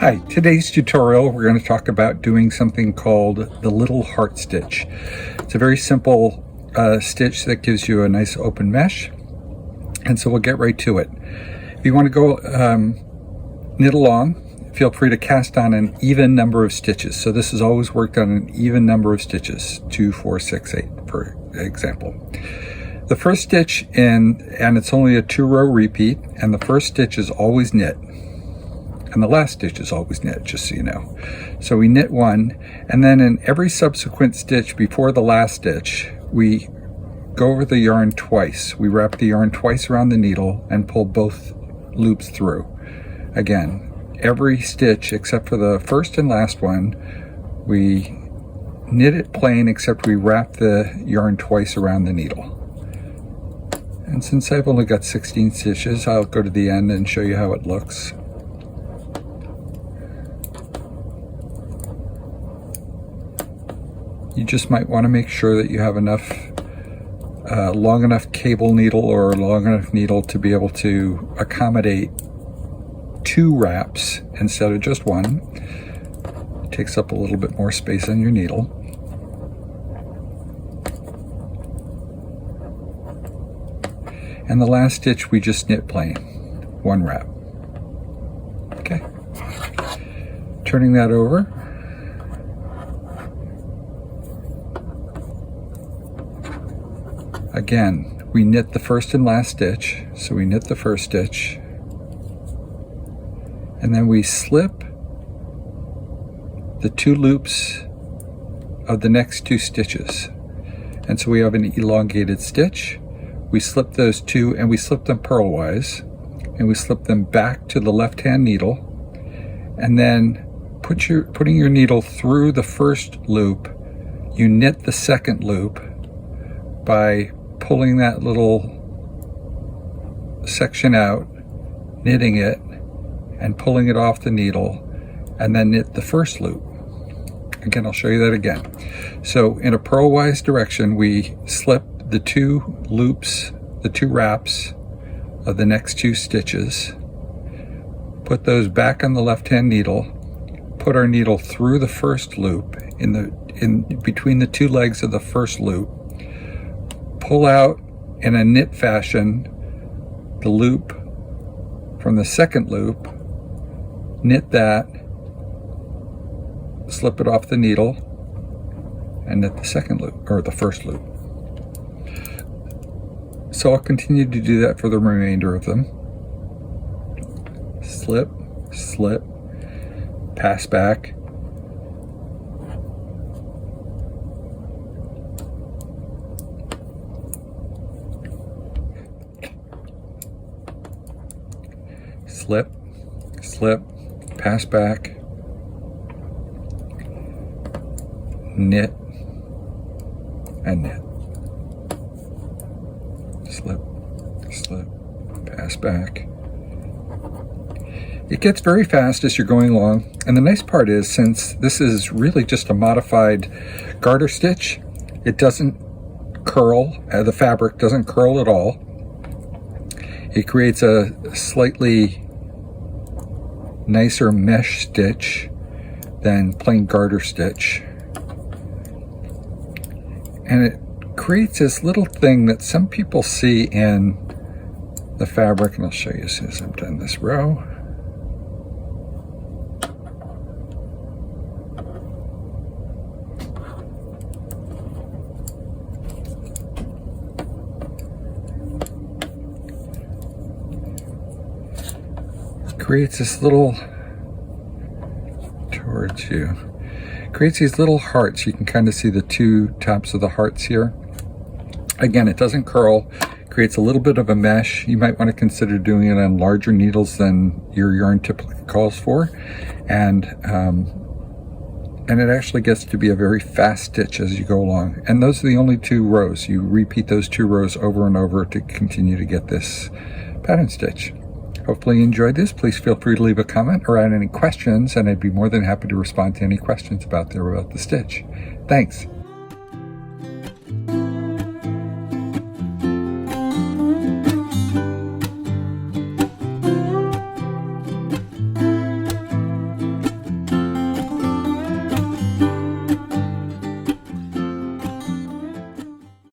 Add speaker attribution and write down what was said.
Speaker 1: Hi, today's tutorial we're going to talk about doing something called the little heart stitch. It's a very simple stitch that gives you a nice open mesh, and so we'll get right to it. If you want to go knit along, feel free to cast on an even number of stitches. So this is always worked on an even number of stitches, 2, 4, 6, 8 for example. The first stitch and it's only a 2-row repeat, and the first stitch is always knit. And the last stitch is always knit, just so you know. So we knit one, and then in every subsequent stitch before the last stitch, we go over the yarn twice. We wrap the yarn twice around the needle and pull both loops through. Again, every stitch except for the first and last one, we knit it plain except we wrap the yarn twice around the needle. And since I've only got 16 stitches, I'll go to the end and show you how it looks. You just might want to make sure that you have enough long enough cable needle or long enough needle to be able to accommodate 2 wraps instead of just one. It takes up a little bit more space on your needle. And the last stitch we just knit plain, 1 wrap. Okay. Turning that over. Again, we knit the first and last stitch, so we knit the first stitch, and then we slip the 2 loops of the next 2 stitches. And so we have an elongated stitch. We slip those 2, and we slip them purlwise, and we slip them back to the left-hand needle, and then putting your needle through the first loop, you knit the second loop by pulling that little section out, knitting it, and pulling it off the needle, and then knit the first loop. Again, I'll show you that again. So in a purlwise direction, we slip the 2 loops, the 2 wraps of the next 2 stitches, put those back on the left-hand needle, put our needle through the first loop in between the 2 legs of the first loop, pull out in a knit fashion the loop from the second loop, knit that, slip it off the needle, and knit the second loop, or the first loop. So I'll continue to do that for the remainder of them. Slip, slip, pass back, slip, slip, pass back, knit, and knit. Slip, slip, pass back. It gets very fast as you're going along, and the nice part is, since this is really just a modified garter stitch, it doesn't curl, the fabric doesn't curl at all. It creates a slightly nicer mesh stitch than plain garter stitch, and it creates this little thing that some people see in the fabric, and I'll show you as soon as I'm done this row. Creates this little, towards you, creates these little hearts. You can kind of see the 2 tops of the hearts here. Again, it doesn't curl, creates a little bit of a mesh. You might want to consider doing it on larger needles than your yarn typically calls for, and it actually gets to be a very fast stitch as you go along. And those are the only 2 rows. You repeat those 2 rows over and over to continue to get this pattern stitch. Hopefully you enjoyed this. Please feel free to leave a comment or add any questions, and I'd be more than happy to respond to any questions about the stitch. Thanks.